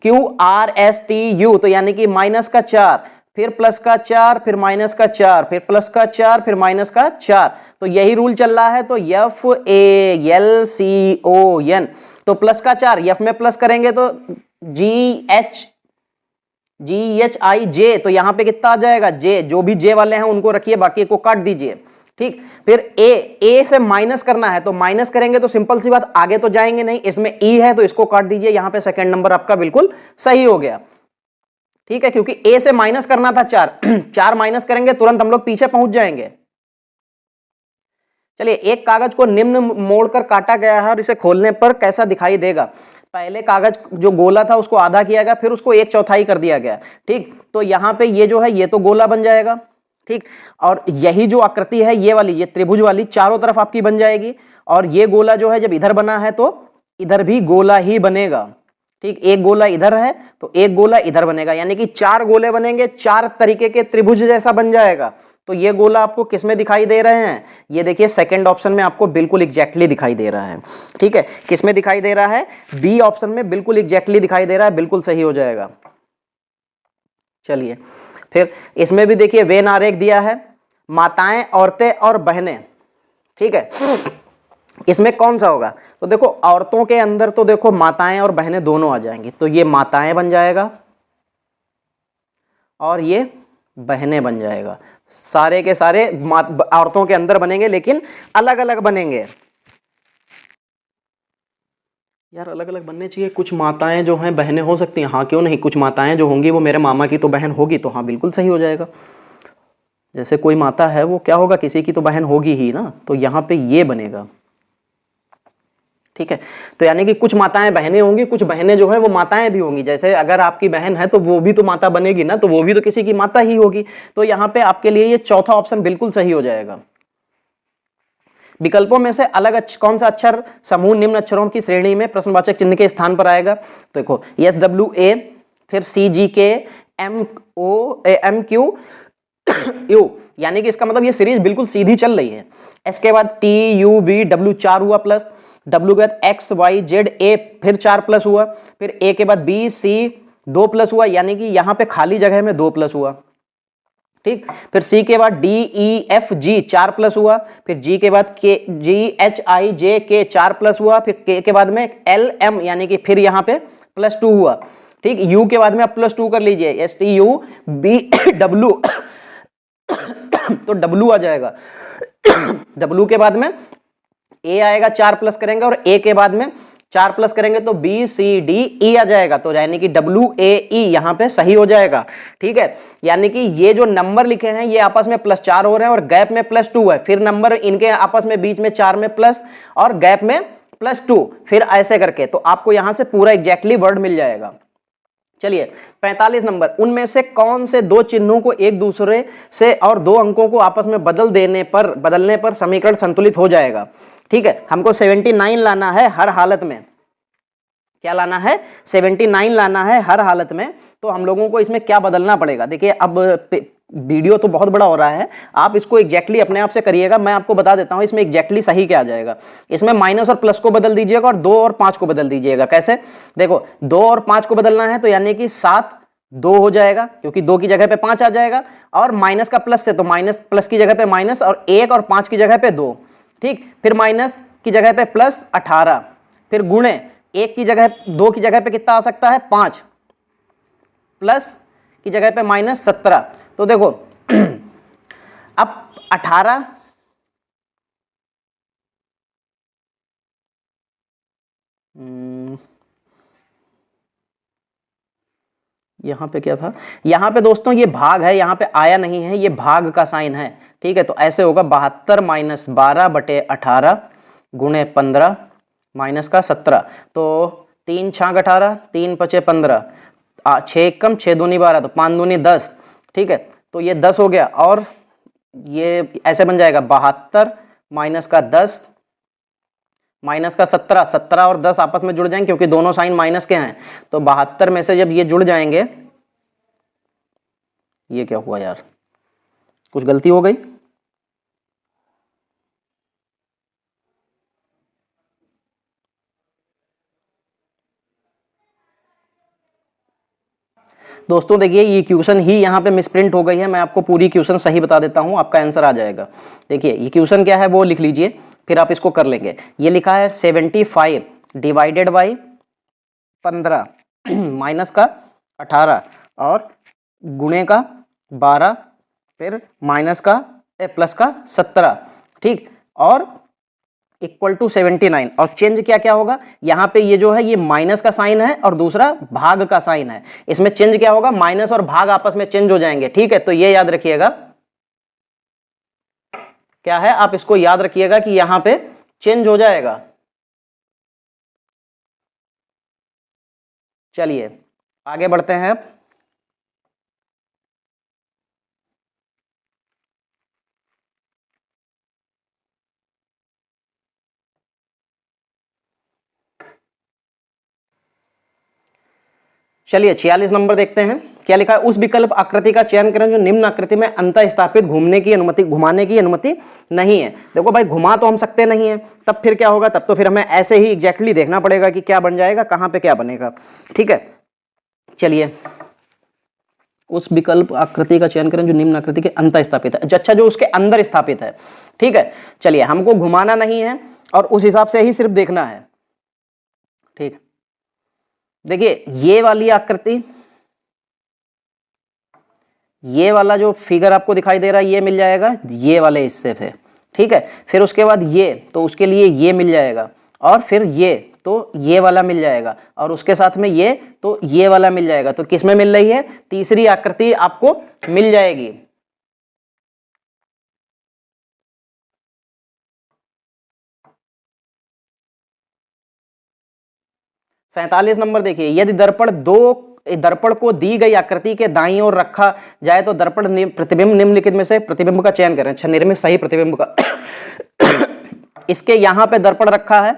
QRSTU, तो यानी कि माइनस का 4, फिर प्लस का 4, फिर माइनस का 4, फिर प्लस का 4, फिर माइनस का 4। तो यही रूल चल रहा है। तो FALCON, तो प्लस का 4 यफ में प्लस करेंगे तो GHIJ, तो यहां पे कितना आ जाएगा? J, जो भी J वाले हैं उनको रखिए, बाकी को काट दीजिए। ठीक, फिर A से माइनस करना है तो माइनस करेंगे तो सिंपल सी बात, आगे तो जाएंगे नहीं, इसमें E है तो इसको काट दीजिए, यहां पे सेकंड नंबर आपका बिल्कुल सही हो गया। ठीक है, क्योंकि A से माइनस करना था 4 4 माइनस करेंगे तुरंत हम लोग पीछे पहुंच जाएंगे। चलिए, एक कागज को निम्न मोड़कर काटा गया है और इसे खोलने पर कैसा दिखाई देगा। पहले कागज जो गोला था उसको आधा किया गया, फिर उसको 1/4 कर दिया गया। ठीक, तो यहां पे ये जो है ये तो गोला बन जाएगा। ठीक, और यही जो आकृति है ये वाली, ये त्रिभुज वाली चारों तरफ आपकी बन जाएगी, और ये गोला जो है जब इधर बना है तो इधर भी गोला ही बनेगा। ठीक, एक गोला इधर है तो एक गोला इधर बनेगा, यानी कि 4 गोले बनेंगे, 4 तरीके के त्रिभुज जैसा बन जाएगा। तो ये गोला आपको किस में दिखाई दे रहे हैं? ये देखिए सेकंड ऑप्शन में आपको बिल्कुल एग्जैक्टली दिखाई दे रहा है। ठीक है, किस में दिखाई दे रहा है? बी ऑप्शन में बिल्कुल एग्जैक्टली दिखाई दे रहा है, बिल्कुल सही हो जाएगा। चलिए फिर इसमें भी देखिए वेन आरेख दिया है, माताएं, औरतें और बहनें। ठीक है, इसमें कौन सा होगा? तो देखो औरतों के अंदर तो देखो माताएं और बहनें दोनों आ जाएंगी, तो ये माताएं बन जाएगा और ये बहनें बन जाएगा। सारे के सारे औरतों के अंदर बनेंगे लेकिन अलग अलग बनेंगे। यार अलग अलग बनने चाहिए, कुछ माताएं जो हैं बहनें हो सकती हैं, हाँ क्यों नहीं, कुछ माताएं जो होंगी वो मेरे मामा की तो बहन होगी, तो हाँ बिल्कुल सही हो जाएगा। जैसे कोई माता है वो क्या होगा, किसी की तो बहन होगी ही ना, तो यहाँ पे ये बनेगा। ठीक है, तो यानी कि कुछ माताएं बहनें होंगी, कुछ बहनें जो है वो माताएं भी होंगी। जैसे अगर आपकी बहन है तो वो भी तो माता बनेगी ना, तो वो भी तो किसी की माता ही होगी। तो यहाँ पे आपके लिए ये चौथा ऑप्शन बिल्कुल सही हो जाएगा। विकल्पों में से अलग कौन सा अक्षर समूह निम्न अक्षरों की श्रेणी में प्रश्नवाचक चिन्ह के स्थान पर आएगा? तो देखो SWA, फिर CGK, MQ, यानी कि इसका मतलब ये सीरीज बिल्कुल सीधी चल रही है। इसके बाद TUVW 4 हुआ प्लस, W के बाद XYZA फिर 4 प्लस हुआ, फिर A के बाद BC 2 प्लस हुआ, यानी कि यहाँ पे खाली जगह में 2 प्लस हुआ। ठीक, फिर C के बाद DEFG 4 प्लस हुआ, फिर G के बाद GHIJK 4 प्लस हुआ, फिर K के बाद में LM यानी कि फिर यहाँ पे +2 हुआ। ठीक, U के बाद में आप +2 कर लीजिए, STUBW तो W आ जाएगा। W के बाद में A आएगा, 4 प्लस करेंगे, और A के बाद में 4 प्लस करेंगे तो BCDE आ जाएगा, तो यानी कि WAE यहां पे सही हो जाएगा। ठीक है, यानी कि ये जो नंबर लिखे हैं ये आपस में +4 हो रहे हैं और गैप में +2 है, फिर नंबर इनके आपस में बीच में 4 में प्लस और गैप में +2, फिर ऐसे करके तो आपको यहां से पूरा एग्जैक्टली वर्ड मिल जाएगा। चलिए 45 नंबर, उनमें से कौन से 2 चिन्हों को एक दूसरे से और 2 अंकों को आपस में बदलने पर समीकरण संतुलित हो जाएगा? ठीक है, हमको 79 लाना है हर हालत में, क्या लाना है, 79 लाना है हर हालत में। तो हम लोगों को इसमें क्या बदलना पड़ेगा, देखिए अब वीडियो तो बहुत बड़ा हो रहा है, आप इसको एग्जैक्टली अपने आप से करिएगा, मैं आपको बता देता हूं इसमें एग्जैक्टली सही क्या आ जाएगा। इसमें माइनस और प्लस को बदल दीजिएगा और 2 और 5 को बदल दीजिएगा। कैसे, देखो 2 और 5 को बदलना है तो यानी कि 7 2 हो जाएगा, क्योंकि 2 की जगह पे 5 आ जाएगा, और माइनस का प्लस से तो माइनस, प्लस की जगह पे माइनस, और 1 और 5 की जगह पे 2, ठीक, फिर माइनस की जगह पे प्लस 18, फिर गुणे 1 की जगह 2 की जगह पे कितना आ सकता है 5, प्लस की जगह पे माइनस 17। तो देखो अब 18 यहां पे क्या था, यहां पे दोस्तों ये भाग है, यहां पे आया नहीं है, ये भाग का साइन है, ठीक है। तो ऐसे होगा 72 माइनस 12 बटे 18 गुणे 15 माइनस का 17। तो 3 छाक 18, 3 पचे 15, 6 कम 6 दूनी 12, तो 5 दूनी 10, ठीक है। तो ये 10 हो गया, और ये ऐसे बन जाएगा 72 माइनस का 10 माइनस का 17, 17 और 10 आपस में जुड़ जाएंगे क्योंकि दोनों साइन माइनस के हैं। तो 72 में से जब ये जुड़ जाएंगे, ये क्या हुआ यार, कुछ गलती हो गई, दोस्तों देखिए ये क्वेश्चन ही यहाँ पे मिसप्रिंट हो गई है, मैं आपको पूरी क्वेश्चन सही बता देता हूँ, आपका आंसर आ जाएगा। देखिए ये क्वेश्चन क्या है वो लिख लीजिए, फिर आप इसको कर लेंगे। ये लिखा है 75 डिवाइडेड बाई 15 माइनस का 18 और गुणे का 12, फिर माइनस का प्लस का 17, ठीक, और इक्वल टू 79। और चेंज क्या क्या होगा, यहाँ पे ये जो है ये माइनस का साइन है और दूसरा भाग का साइन है, इसमें चेंज क्या होगा, माइनस और भाग आपस में चेंज हो जाएंगे, ठीक है। तो ये याद रखिएगा क्या है, आप इसको याद रखिएगा कि यहां पे चेंज हो जाएगा। चलिए आगे बढ़ते हैं। चलिए 46 नंबर देखते हैं, क्या लिखा है, उस विकल्प आकृति का चयन करें जो निम्न आकृति में अंतः स्थापित घुमाने की अनुमति नहीं है। देखो भाई घुमा तो हम सकते नहीं है, तब फिर क्या होगा, तब तो फिर हमें ऐसे ही एग्जैक्टली देखना पड़ेगा कि क्या बन जाएगा, कहां पे क्या बनेगा, ठीक है। चलिए उस विकल्प आकृति का चयन करें जो निम्न आकृति के अंतः स्थापित है, अच्छा जो उसके अंदर स्थापित है, ठीक है। चलिए हमको घुमाना नहीं है और उस हिसाब से ही सिर्फ देखना है, ठीक। देखिए ये वाली आकृति, ये वाला जो फिगर आपको दिखाई दे रहा है ये मिल जाएगा ये वाले हिस्से से, ठीक है। फिर उसके बाद ये, तो उसके लिए ये मिल जाएगा, और फिर ये, तो ये वाला मिल जाएगा, और उसके साथ में ये, तो ये वाला मिल जाएगा। तो किसमें मिल रही है, तीसरी आकृति आपको मिल जाएगी। सैंतालीस नंबर देखिए, यदि दर्पण को दी गई आकृति के दाईं ओर रखा जाए तो दर्पण प्रतिबिंब निम्नलिखित में से प्रतिबिंब का चयन करें। अच्छा निर्मित सही प्रतिबिंब का इसके यहां पे दर्पण रखा है,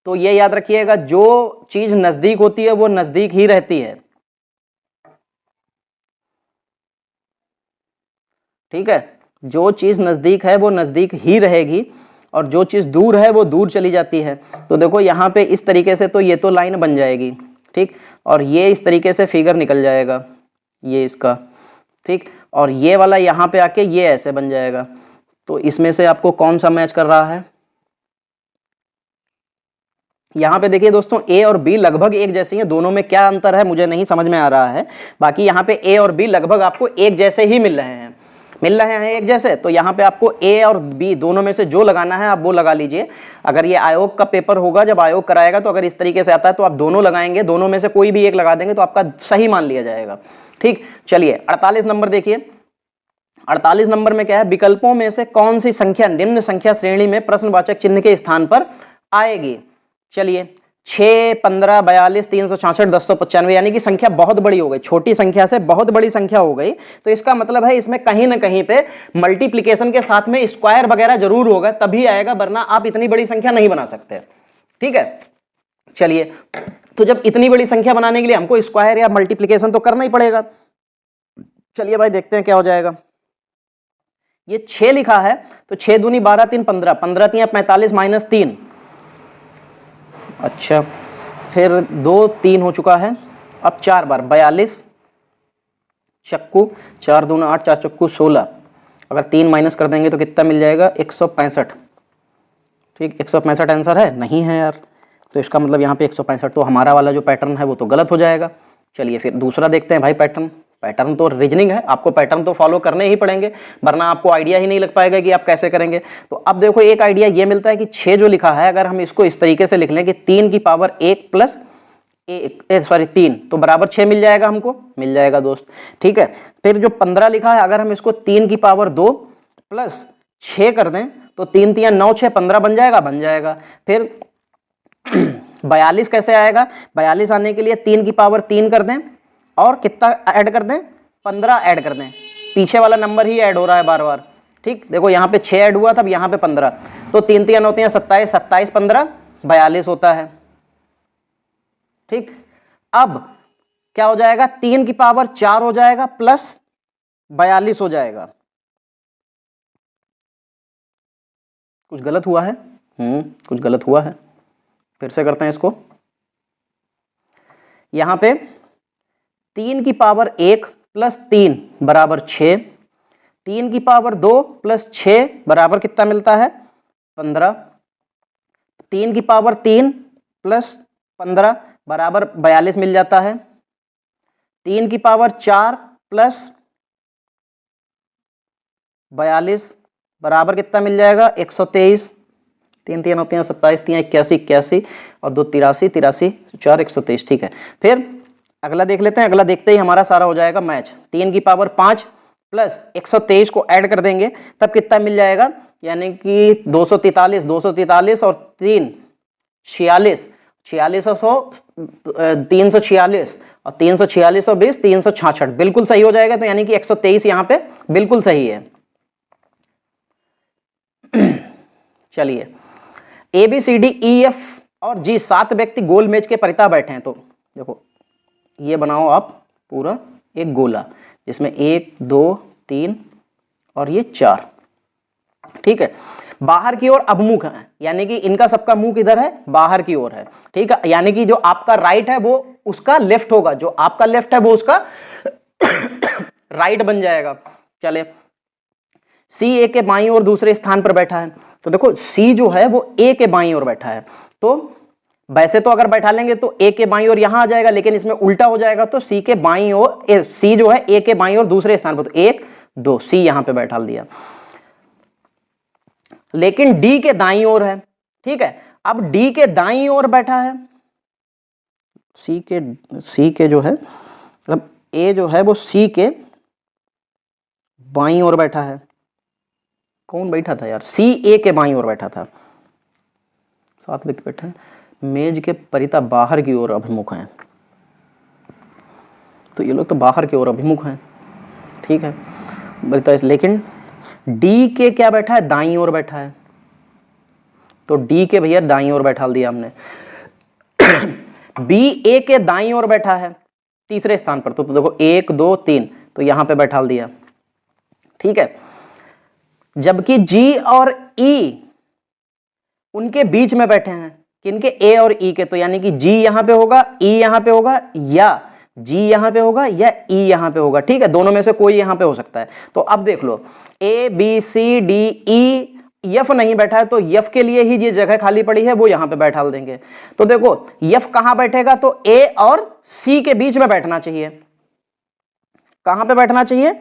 तो ये याद रखिएगा जो चीज नजदीक होती है वो नजदीक ही रहती है, ठीक है। जो चीज नजदीक है वो नजदीक ही रहेगी, और जो चीज दूर है वो दूर चली जाती है। तो देखो यहाँ पे इस तरीके से तो ये तो लाइन बन जाएगी, ठीक, और ये इस तरीके से फिगर निकल जाएगा ये इसका, ठीक, और ये वाला यहाँ पे आके ये ऐसे बन जाएगा। तो इसमें से आपको कौन सा मैच कर रहा है, यहाँ पे देखिए दोस्तों ए और बी लगभग एक जैसी हैं, दोनों में क्या अंतर है मुझे नहीं समझ में आ रहा है, बाकी यहाँ पे ए और बी लगभग आपको एक जैसे ही मिल रहे हैं एक जैसे। तो यहाँ पे आपको ए और बी दोनों में से जो लगाना है आप वो लगा लीजिए। अगर ये आयोग का पेपर होगा, जब आयोग कराएगा, तो अगर इस तरीके से आता है तो आप दोनों लगाएंगे, दोनों में से कोई भी एक लगा देंगे तो आपका सही मान लिया जाएगा, ठीक। चलिए 48 नंबर देखिए, 48 नंबर में क्या है, विकल्पों में से कौन सी संख्या निम्न संख्या श्रेणी में प्रश्नवाचक चिन्ह के स्थान पर आएगी। चलिए 6, 15, 42, 366, 1095, यानी कि संख्या बहुत बड़ी हो गई, छोटी संख्या से बहुत बड़ी संख्या हो गई। तो इसका मतलब है इसमें कहीं ना कहीं पे मल्टीप्लिकेशन के साथ में स्क्वायर वगैरह जरूर होगा, तभी आएगा, वरना आप इतनी बड़ी संख्या नहीं बना सकते, ठीक है। चलिए, तो जब इतनी बड़ी संख्या बनाने के लिए हमको स्क्वायर या मल्टीप्लिकेशन तो करना ही पड़ेगा। चलिए भाई देखते हैं क्या हो जाएगा। ये 6 लिखा है तो 6 दूनी 12 3 15, 15 3 45 माइनस 3, अच्छा फिर 2 3 हो चुका है, अब 4 बार 42 चक्कू, 4 दूना 8, 4 चक्कू 16, अगर 3 माइनस कर देंगे तो कितना मिल जाएगा 165। ठीक, 165 आंसर है, नहीं है यार, तो इसका मतलब यहाँ पे 165, तो हमारा वाला जो पैटर्न है वो तो गलत हो जाएगा। चलिए फिर दूसरा देखते हैं भाई। पैटर्न तो रीजनिंग है, आपको पैटर्न तो फॉलो करने ही पड़ेंगे, वरना आपको आइडिया ही नहीं लग पाएगा कि आप कैसे करेंगे। तो अब देखो एक आइडिया ये मिलता है कि 6 जो लिखा है, अगर हम इसको इस तरीके से लिख लें कि 3 की पावर 1 प्लस 3 तो बराबर 6 मिल जाएगा, हमको मिल जाएगा दोस्त। ठीक है, फिर जो 15 लिखा है, अगर हम इसको 3 की पावर 2 प्लस 6 कर दें तो 3 3 9 6 15 बन जाएगा। फिर 42 कैसे आएगा, 42 आने के लिए 3 की पावर 3 कर दें और कितना ऐड कर दें, 15 ऐड कर दें, पीछे वाला नंबर ही ऐड हो रहा है बार बार। ठीक, देखो यहाँ पे 6 ऐड हुआ था, अब यहाँ पे 15, तो 3 3 9 3 27, 27 15 42 होता है। ठीक, अब क्या हो जाएगा, 3 की पावर 4 हो जाएगा प्लस 42 हो जाएगा। कुछ गलत हुआ है, कुछ गलत हुआ है, फिर से करते हैं इसको। यहां पे 3 की पावर 1 प्लस 3 बराबर 6, 3 की पावर 2 प्लस 6 बराबर कितना मिलता है 15, 3 की पावर 3 प्लस 15 बराबर 42 मिल जाता है, 3 की पावर 4 प्लस 42 बराबर कितना मिल जाएगा 123, 3 3 9 3 27, 3 81 81 और 2 83, 83 4 123। ठीक है, फिर अगला देख लेते हैं। अगला देखते ही हमारा सारा हो जाएगा मैच। 3 की पावर 5 प्लस 123 को ऐड कर देंगे तब कितना मिल जाएगा, यानी कि 243 243 और 3 46 46 और 346 और 346 और 20 366, बिल्कुल सही हो जाएगा। तो यानी कि 123 यहाँ पे बिल्कुल सही है। चलिए, ABCDEF और G 7 व्यक्ति गोल मेज के परिता बैठे हैं। तो देखो ये बनाओ आप पूरा एक गोला जिसमें 1 2 3 और ये 4। ठीक है, बाहर की ओर अभिमुख है, यानी कि इनका सबका मुंह किधर है, बाहर की ओर है। ठीक है, यानी कि जो आपका राइट है वो उसका लेफ्ट होगा, जो आपका लेफ्ट है वो उसका राइट बन जाएगा। चले, C A के बाईं ओर दूसरे स्थान पर बैठा है। तो देखो C जो है वो A के बाईं ओर बैठा है, तो वैसे तो अगर बैठा लेंगे तो A के बाईं ओर यहां आ जाएगा, लेकिन इसमें उल्टा हो जाएगा। तो C के बाईं ओर, C जो है A के बाईं ओर दूसरे स्थान पर, तो 1 2 C यहां पे बैठा दिया, लेकिन D के दाईं ओर है। ठीक है, अब D के दाईं ओर बैठा है, C के जो है मतलब A जो है वो C के बाईं ओर बैठा है। कौन बैठा था यार, C A के बाईं ओर बैठा था। 7 व्यक्ति बैठे हैं, मेज के परिता बाहर की ओर अभिमुख हैं, तो ये लोग तो बाहर की ओर अभिमुख हैं। ठीक है, लेकिन D के क्या बैठा है, दाईं ओर बैठा है, तो D के भैया दाईं ओर बैठा दिया हमने। B A के दाईं ओर बैठा है तीसरे स्थान पर, तो देखो 1 2 3, तो यहां पे बैठा दिया। ठीक है, जबकि G और E उनके बीच में बैठे हैं, किनके, A और E के, तो यानी कि G यहां पे होगा, E यहां पे होगा, या G यहां पे होगा या E यहां पे होगा। ठीक है, दोनों में से कोई यहां पे हो सकता है। तो अब देख लो A B C D E, F नहीं बैठा है, तो F के लिए ही ये जगह खाली पड़ी है, वो यहां पे बैठा देंगे। तो देखो F कहां बैठेगा, तो A और C के बीच में बैठना चाहिए। कहां पे बैठना चाहिए,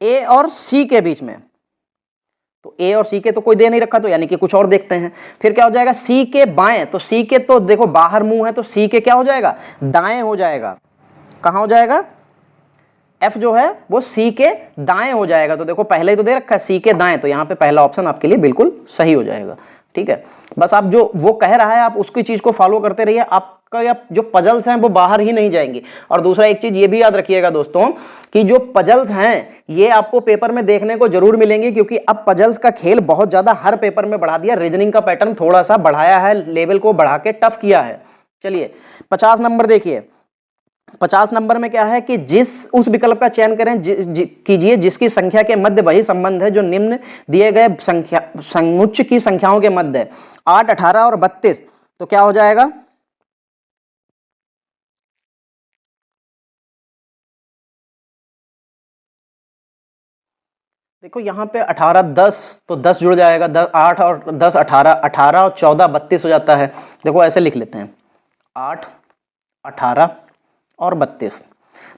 A और C के बीच में। तो A और C के तो कोई दे नहीं रखा, तो यानी कि कुछ और देखते हैं। फिर क्या हो जाएगा, C के बाएं, तो C के तो देखो बाहर मुंह है, तो C के क्या हो जाएगा, दाएं हो जाएगा। कहां हो जाएगा, F जो है वो C के दाएं हो जाएगा। तो देखो पहले ही तो दे रखा है C के दाएं, तो यहां पे पहला ऑप्शन आपके लिए बिल्कुल सही हो जाएगा। ठीक है, बस आप जो वो कह रहा है आप उसकी चीज को फॉलो करते रहिए, आपका या जो पजल्स हैं वो बाहर ही नहीं जाएंगी। और दूसरा एक चीज ये भी याद रखिएगा दोस्तों कि जो पजल्स हैं ये आपको पेपर में देखने को जरूर मिलेंगे, क्योंकि अब पजल्स का खेल बहुत ज्यादा हर पेपर में बढ़ा दिया। रीजनिंग का पैटर्न थोड़ा सा बढ़ाया है, लेवल को बढ़ा के टफ किया है। चलिए 50 नंबर देखिए, 50 नंबर में क्या है कि उस विकल्प का चयन करें कीजिए जिसकी संख्या के मध्य वही संबंध है जो निम्न दिए गए संख्या समुच्चय की संख्याओं के मध्य है, 8, 18 और 32। तो क्या हो जाएगा, देखो यहां पे 18 10, तो 10 जुड़ जाएगा, 8 और 10 18, 18 और 14 32 हो जाता है। देखो ऐसे लिख लेते हैं, 8, 18 और 32।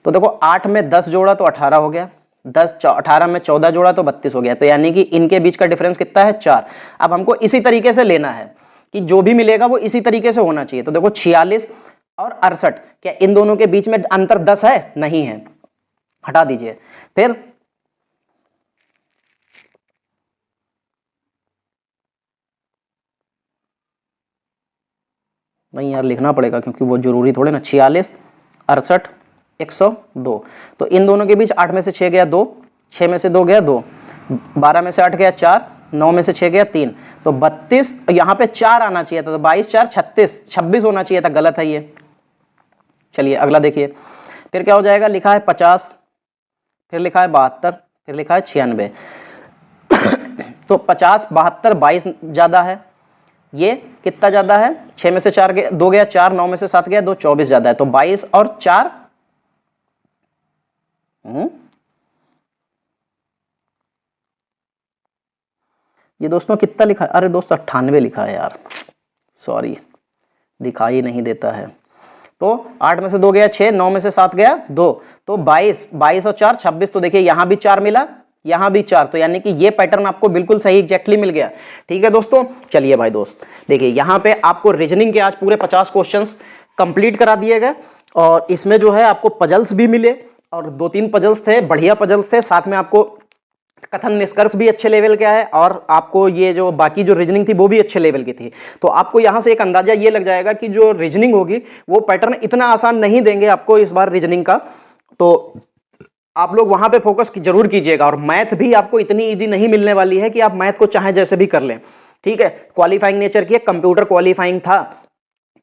तो देखो 8 में 10 जोड़ा तो 18 हो गया, 18 में 14 जोड़ा तो 32 हो गया। तो यानी कि इनके बीच का डिफरेंस कितना है, 4। अब हमको इसी तरीके से लेना है कि जो भी मिलेगा वो इसी तरीके से होना चाहिए। तो देखो 46 और 68, क्या इन दोनों के बीच में अंतर 10 है? नहीं है, हटा दीजिए। फिर नहीं यार, लिखना पड़ेगा क्योंकि वो जरूरी थोड़े ना। 46, 68, 102। तो इन दोनों के बीच 8 में से 6 गया 2, 6 में से 2 गया 2, 12 में से 8 गया 4, 9 में से 6 गया 3। तो 32, यहाँ पे 4 आना चाहिए था, तो 22 4 36, 26 होना चाहिए था, गलत है ये। चलिए अगला देखिए, फिर क्या हो जाएगा, लिखा है 50, फिर लिखा है 72, फिर लिखा है 96। तो 50, 72, 22 ज्यादा है, ये कितना ज्यादा है, 6 में से 4 गया 2 गया 4, 9 में से 7 गया 2, 24 ज्यादा है। तो 22 और 4, ये दोस्तों कितना लिखा है, अरे दोस्तों 98 लिखा है यार, सॉरी दिखाई नहीं देता है। तो 8 में से 2 गया 6, 9 में से 7 गया 2, तो 22, 22 और 4 26। तो देखिए यहां भी 4 मिला, यहां भी 4, तो यानी कि ये पैटर्न आपको बिल्कुल सही एग्जैक्टली मिल गया। ठीक है दोस्तों, चलिए भाई दोस्त देखिए यहां पे आपको रीजनिंग के आज पूरे 50 क्वेश्चंस कंप्लीट करा दिए गए, और इसमें जो है आपको पजल्स भी मिले, और 2-3 पजल्स थे, बढ़िया पजल्स थे। साथ में आपको कथन निष्कर्ष भी अच्छे लेवल का है, और आपको ये जो बाकी जो रीजनिंग थी वो भी अच्छे लेवल की थी। तो आपको यहां से एक अंदाजा ये लग जाएगा कि जो रीजनिंग होगी वो पैटर्न इतना आसान नहीं देंगे आपको इस बार रीजनिंग का। तो आप लोग वहां पे फोकस जरूर कीजिएगा, और मैथ भी आपको इतनी इजी नहीं मिलने वाली है कि आप मैथ को चाहे जैसे भी कर लें। ठीक है, क्वालिफाइंग नेचर की कंप्यूटर क्वालिफाइंग था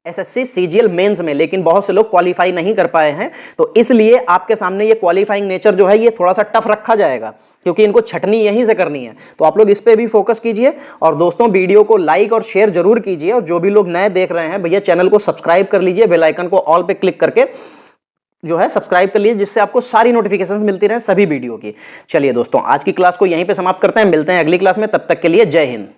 एसएससी सीजीएल मेंस में, लेकिन बहुत से लोग क्वालिफाई नहीं कर पाए हैं, तो इसलिए आपके सामने ये क्वालिफाइंग नेचर जो है ये थोड़ा सा टफ रखा जाएगा, क्योंकि इनको छटनी यहीं से करनी है। तो आप लोग इस पे भी फोकस कीजिए, और दोस्तों वीडियो को लाइक और शेयर जरूर कीजिए, और जो भी लोग नए देख रहे हैं भैया चैनल को सब्सक्राइब कर लीजिए, बेल आइकन को ऑल पे क्लिक करके जो है सब्सक्राइब कर लीजिए, जिससे आपको सारी नोटिफिकेशंस मिलती रहे सभी वीडियो की। चलिए दोस्तों आज की क्लास को यहीं पे समाप्त करते हैं, मिलते हैं अगली क्लास में, तब तक के लिए जय हिंद।